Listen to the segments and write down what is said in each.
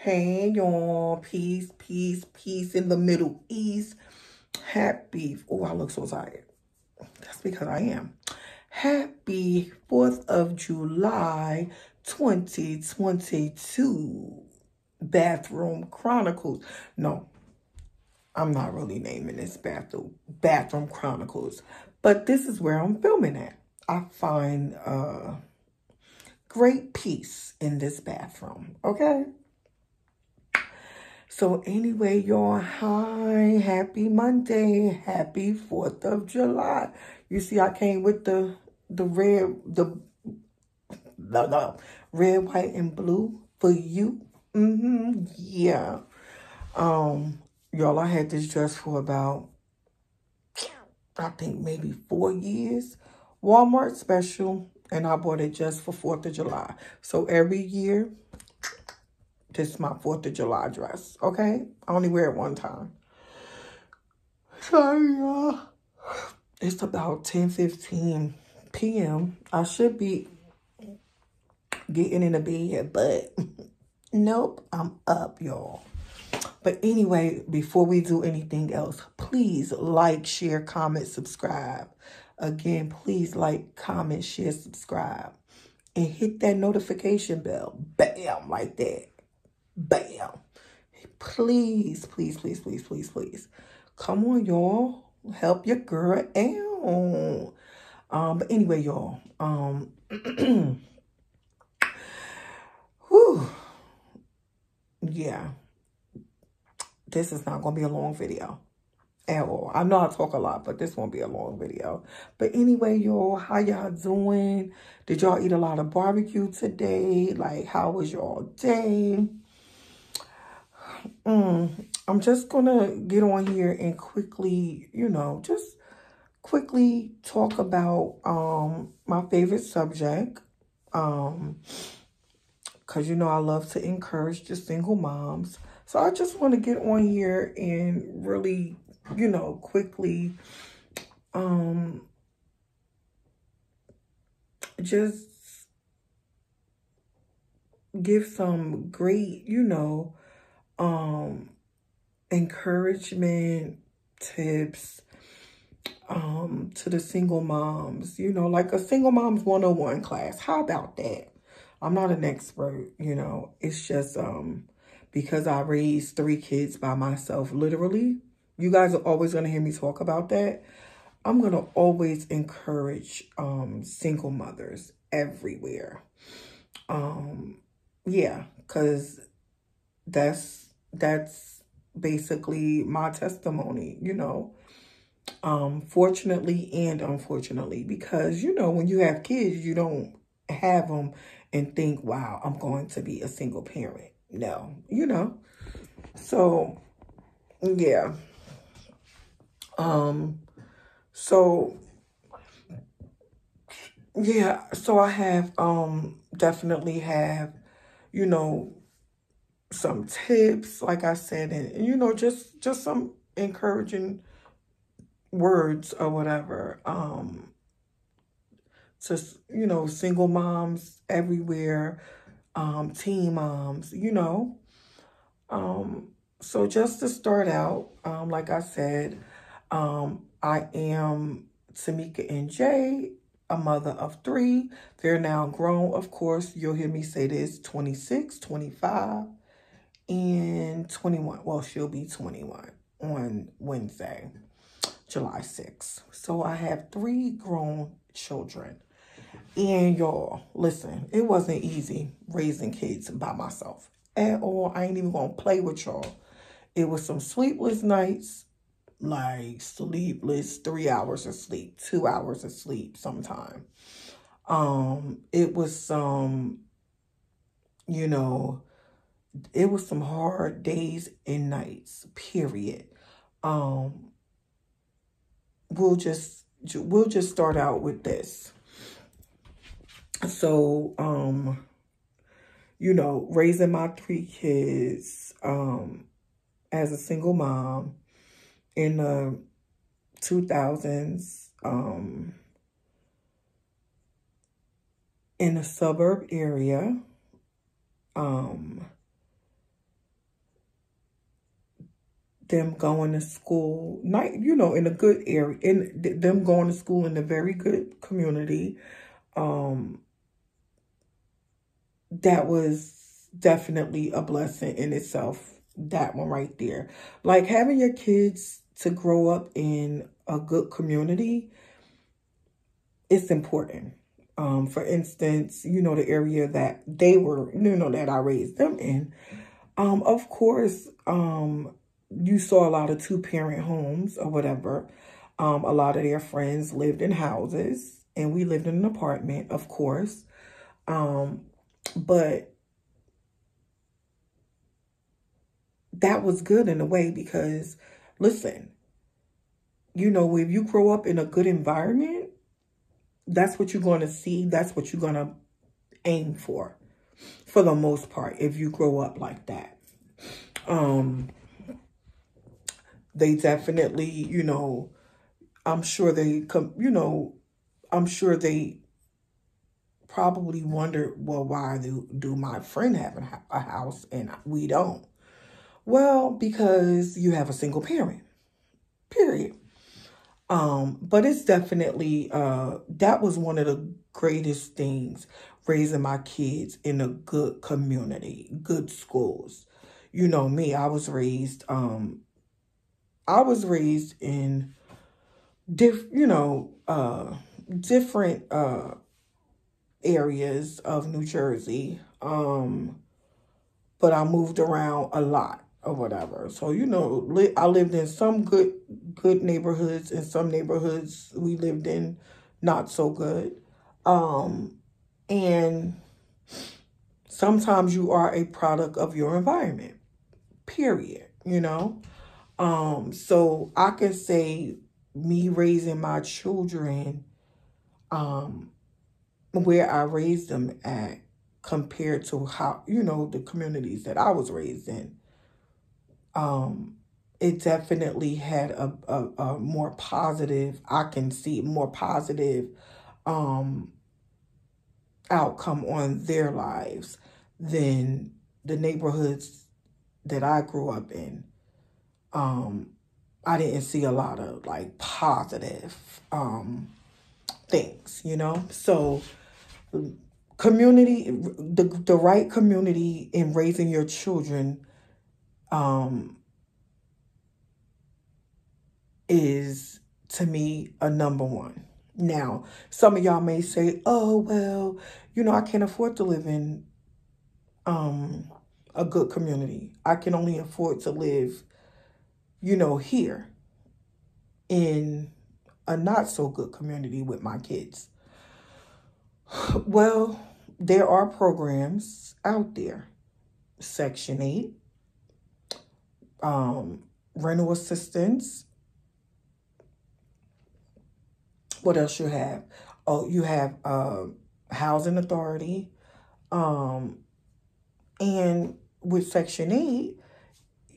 Hey, y'all. Peace, peace, peace in the Middle East. Happy. Oh, I look so tired. That's because I am. Happy 4th of July, 2022. Bathroom Chronicles. No, I'm not really naming this Bathroom Chronicles. But this is where I'm filming at. I find great peace in this bathroom. Okay? So anyway, y'all, hi, happy Monday, happy 4th of July. You see, I came with the red, white, and blue for you. Yeah. Y'all, I had this dress for about, I think maybe 4 years. Walmart special, and I bought it just for 4th of July. So every year, this is my 4th of July dress, okay? I only wear it one time. Sorry, y'all. It's about 10:15 p.m. I should be getting in the bed, but nope, I'm up, y'all. But anyway, before we do anything else, please like, share, comment, subscribe. Again, please like, comment, share, subscribe. And hit that notification bell. Bam, like that. Bam. Please, please, please, please, please, please. Come on, y'all. Help your girl out. But anyway, y'all. Whew. Yeah. This is not going to be a long video at all. I know I talk a lot, but this won't be a long video. But anyway, y'all, how y'all doing? Did y'all eat a lot of barbecue today? Like, how was y'all day? I'm just going to get on here and quickly, just quickly talk about my favorite subject. Because, I love to encourage the single moms. So I just want to get on here and really, quickly just give some great, encouragement tips to the single moms, like a single moms 101 class. How about that? I'm not an expert, it's just because I raised 3 kids by myself, literally. You guys are always going to hear me talk about that. I'm going to always encourage single mothers everywhere. Yeah, because that's basically my testimony, fortunately and unfortunately, because, when you have kids, you don't have them and think, wow, I'm going to be a single parent. No, so yeah. So yeah, so I have definitely have, some tips, like I said, and just some encouraging words or whatever. To single moms everywhere, teen moms, So just to start out, like I said, I am Tamika and Jay, a mother of 3. They're now grown, of course. You'll hear me say this, 26, 25, and 21. Well, she'll be 21 on Wednesday, July 6th. So I have 3 grown children. And y'all, listen, it wasn't easy raising kids by myself at all. I ain't even gonna play with y'all. It was some sleepless nights, like sleepless 3 hours of sleep, 2 hours of sleep sometime. It was some, it was some hard days and nights, period. We'll just start out with this. So, raising my 3 kids, as a single mom in the 2000s, in a suburb area, them going to school, not, you know, in a good area, in them going to school in a very good community. That was definitely a blessing in itself. That one right there. Like having your kids to grow up in a good community, it's important. For instance, you know, the area that they were, you know, that I raised them in. Of course, you saw a lot of two-parent homes or whatever. A lot of their friends lived in houses, and we lived in an apartment, of course. But that was good in a way because, listen, you know, if you grow up in a good environment, that's what you're going to see. That's what you're going to aim for the most part, if you grow up like that. They definitely, you know, I'm sure they probably wonder, well, why do my friend have a house and we don't? Well, because you have a single parent, period. But it's definitely, that was one of the greatest things, raising my kids in a good community, good schools. You know me, I was raised in different areas of New Jersey. But I moved around a lot or whatever. So, you know, I lived in some good neighborhoods, and some neighborhoods we lived in not so good. And sometimes you are a product of your environment, period, you know. So I can say me raising my children, where I raised them at compared to how, you know, the communities that I was raised in, it definitely had a more positive, I can see more positive, outcome on their lives than the neighborhoods that I grew up in. I didn't see a lot of like positive things, you know. So community, the right community in raising your children is, to me, a number one. Now, some of y'all may say, oh, well, you know, I can't afford to live in a good community. I can only afford to live, you know, here in a not so good community with my kids. Well, there are programs out there. Section 8, rental assistance. What else you have? Oh, you have housing authority. And with Section 8,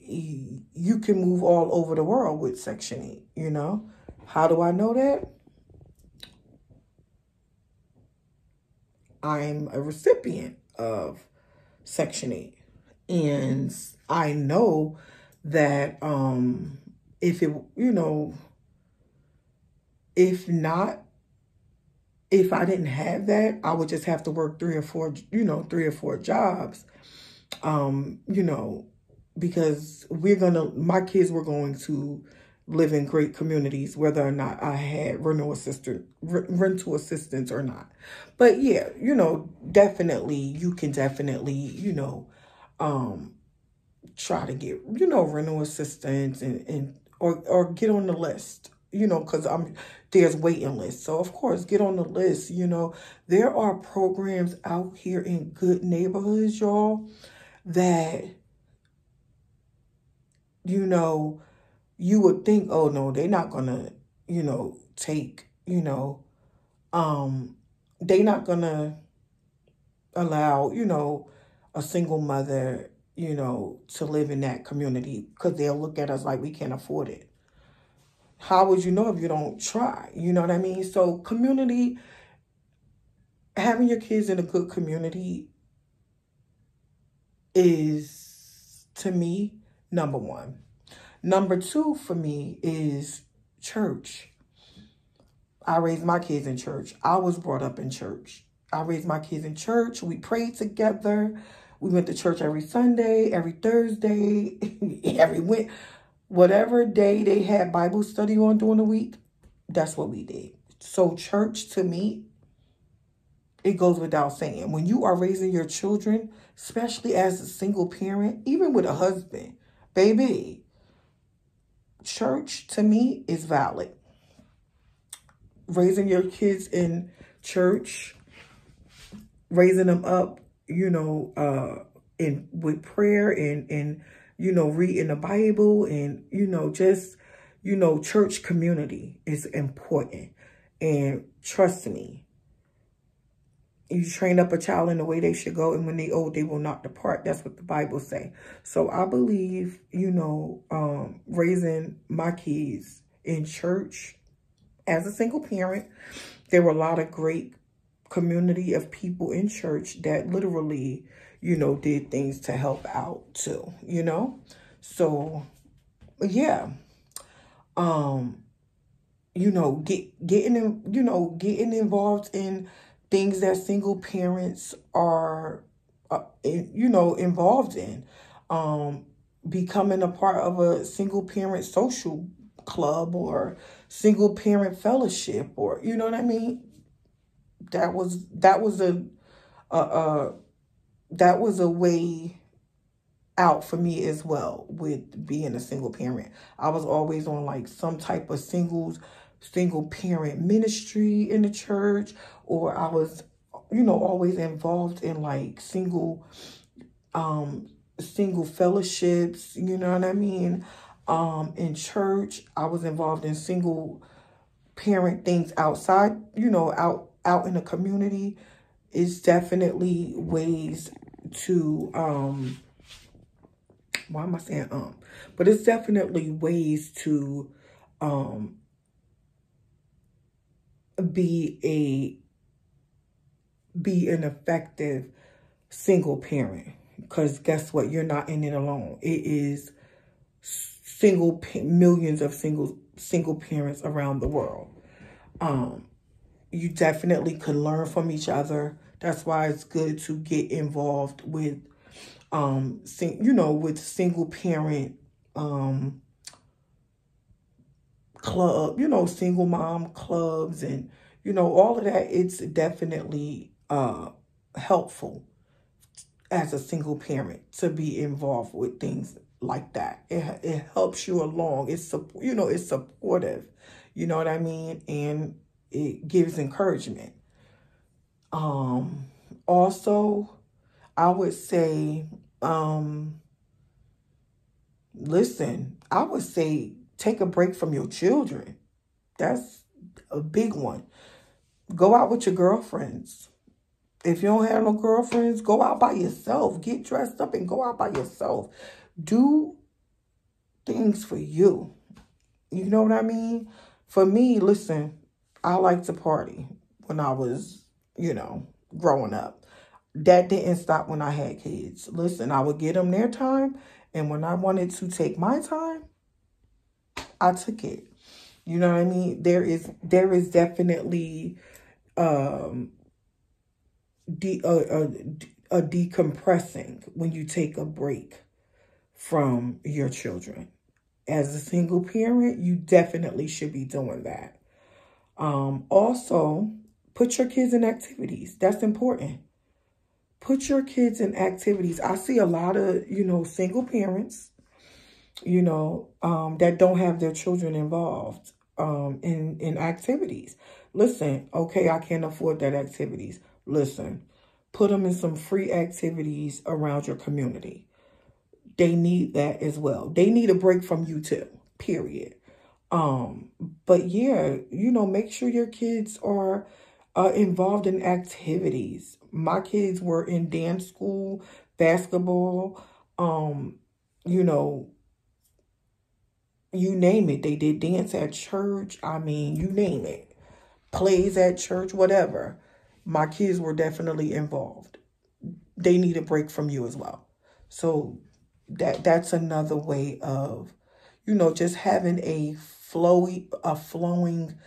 you can move all over the world with Section 8, you know. How do I know that? I'm a recipient of Section 8. And I know that if it, you know, if I didn't have that, I would just have to work 3 or 4 jobs, you know, because my kids were going to live in great communities, whether or not I had rental assistance or not. But yeah, you know, you can definitely, you know, try to get, you know, rental assistance or get on the list, you know, because there's waiting lists. So of course, get on the list. You know, there are programs out here in good neighborhoods, y'all, that, you know, you would think, oh no, they're not gonna, you know, take, you know, they're not gonna allow, you know, a single mother, you know, to live in that community, because they'll look at us like we can't afford it. How would you know if you don't try? You know what I mean? So community, having your kids in a good community is, to me, number one. Number 2 for me is church. I raised my kids in church. I was brought up in church. I raised my kids in church. We prayed together. We went to church every Sunday, every Thursday, whatever day they had Bible study on during the week. That's what we did. So church, to me, it goes without saying. When you are raising your children, especially as a single parent, even with a husband, baby, church to me is valid. Raising your kids in church, raising them up, with prayer and reading the Bible and, just, church community is important. And trust me, you train up a child in the way they should go, and when they old, they will not depart. That's what the Bible say. So I believe, raising my kids in church as a single parent, there were a lot of great community of people in church that literally, did things to help out too, So, yeah. Getting involved in things that single parents are, involved in. Becoming a part of a single parent social club or single parent fellowship, or, you know what I mean? That was a way out for me as well with being a single parent. I was always on like some type of single parent ministry in the church, or I was, always involved in like single fellowships, you know what I mean? In church, I was involved in single parent things outside, out in the community. It's definitely ways to, why am I saying, but it's definitely ways to, be an effective single parent. Because guess what? You're not in it alone. It is millions of single parents around the world. You definitely could learn from each other. That's why it's good to get involved with, with single parent club, single mom clubs and, all of that. It's definitely helpful as a single parent to be involved with things like that. It helps you along. It's, it's supportive. You know what I mean? And it gives encouragement. Also, I would say, listen, I would say take a break from your children. That's a big one. Go out with your girlfriends. If you don't have no girlfriends, go out by yourself. Get dressed up and go out by yourself. Do things for you. You know what I mean? For me, listen, I like to party when I was, growing up. That didn't stop when I had kids. Listen, I would get them their time. And when I wanted to take my time, I took it. You know what I mean? There is definitely a decompressing when you take a break from your children. As a single parent, you definitely should be doing that. Also, put your kids in activities. That's important. Put your kids in activities. I see a lot of, single parents, that don't have their children involved in activities. Listen, okay, I can't afford that activities. Listen, put them in some free activities around your community. They need that as well. They need a break from you too, period. But yeah, make sure your kids are involved in activities. My kids were in dance school, basketball, you name it. They did dance at church. I mean, you name it. Plays at church, whatever. My kids were definitely involved. They need a break from you as well. So that's another way of, just having a flowing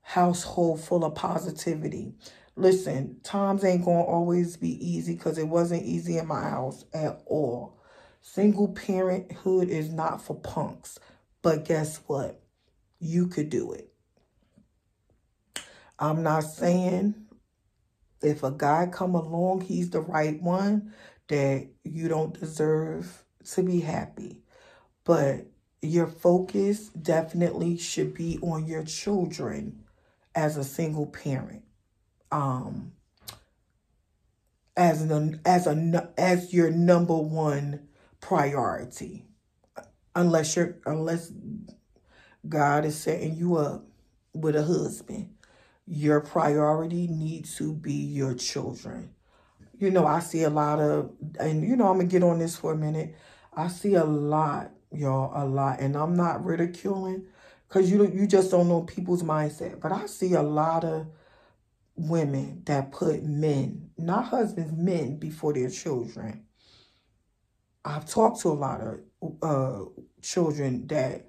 household full of positivity. Listen, times ain't gonna always be easy because it wasn't easy in my house at all. Single parenthood is not for punks. But guess what? You could do it. I'm not saying if a guy come along, he's the right one, that you don't deserve to be happy. But your focus definitely should be on your children as a single parent. As your number one priority. Unless God is setting you up with a husband. Your priority needs to be your children. I see a lot of, and I'm going to get on this for a minute. I see a lot, y'all, a lot. And I'm not ridiculing because you just don't know people's mindset. But I see a lot of women that put men, not husbands, men before their children. I've talked to a lot of children that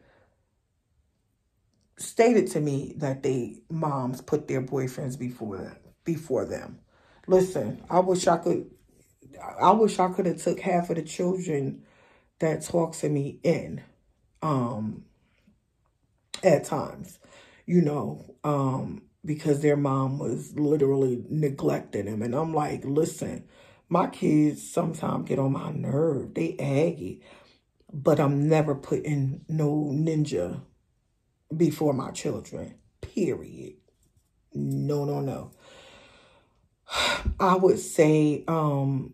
stated to me that they moms put their boyfriends before them. Listen, I wish I could have took half of the children that talk to me in at times, because their mom was literally neglecting them. And I'm like, listen, my kids sometimes get on my nerve. They aggy. But I'm never putting no ninja before my children. Period. No, no, no. I would say, and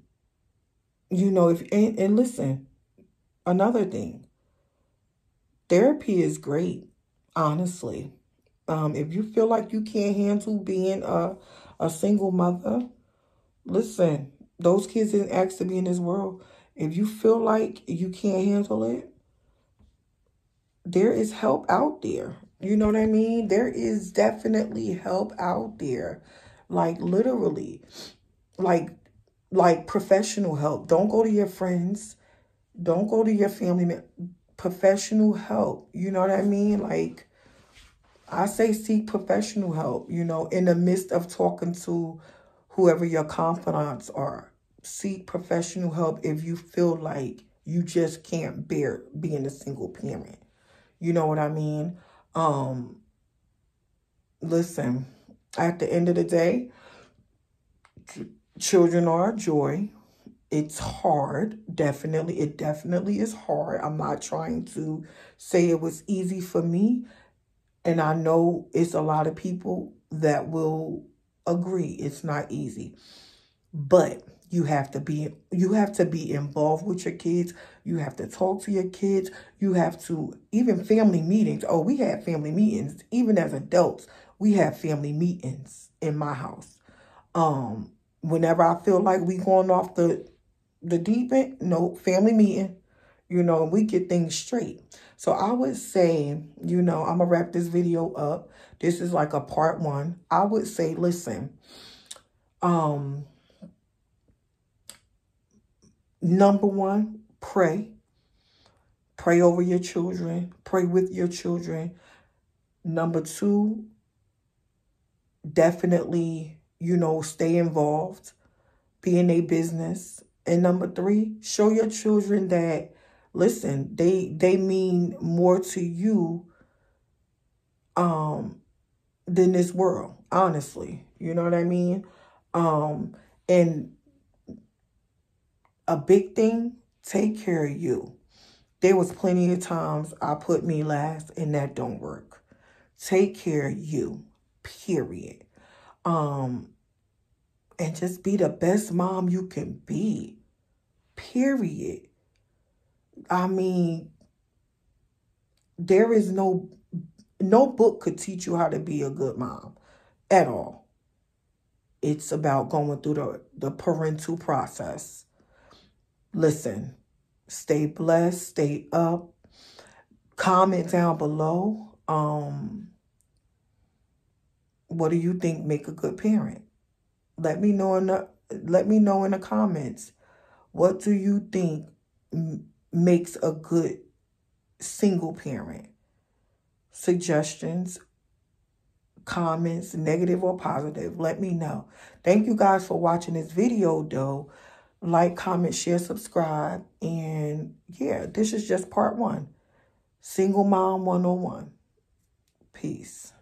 listen, another thing. Therapy is great, honestly. If you feel like you can't handle being a single mother, listen, those kids didn't ask to be in this world. If you feel like you can't handle it, there is help out there. You know what I mean? There is definitely help out there. Like literally, like professional help. Don't go to your friends. Don't go to your family. Professional help. You know what I mean? Like, I say seek professional help, in the midst of talking to whoever your confidants are. Seek professional help if you feel like you just can't bear being a single parent. You know what I mean? Listen, at the end of the day, children are a joy. It's hard. Definitely. It definitely is hard. I'm not trying to say it was easy for me. And I know it's a lot of people that will agree it's not easy. But you have to be involved with your kids. You have to talk to your kids. You have to, even family meetings. Oh, we had family meetings. Even as adults, we have family meetings in my house. Whenever I feel like we going off the deep end, no, family meeting, we get things straight. So I would say, I'm going to wrap this video up. This is like a part 1. I would say, listen, number 1, pray. Pray over your children. Pray with your children. Number 2, definitely, stay involved. Be in their business. And number 3, show your children that, listen, they mean more to you than this world, honestly. You know what I mean? And a big thing, take care of you. There was plenty of times I put me last and that don't work. Take care of you, period. And just be the best mom you can be, period. I mean, there is no book could teach you how to be a good mom at all. It's about going through the parental process. Listen, stay blessed, stay up. Comment down below. What do you think make a good parent? Let me know in the comments. What do you think makes a good single parent. Suggestions, comments, negative or positive, let me know. Thank you guys for watching this video though. Like, comment, share, subscribe. And yeah, this is just part 1. Single Mom 101. Peace.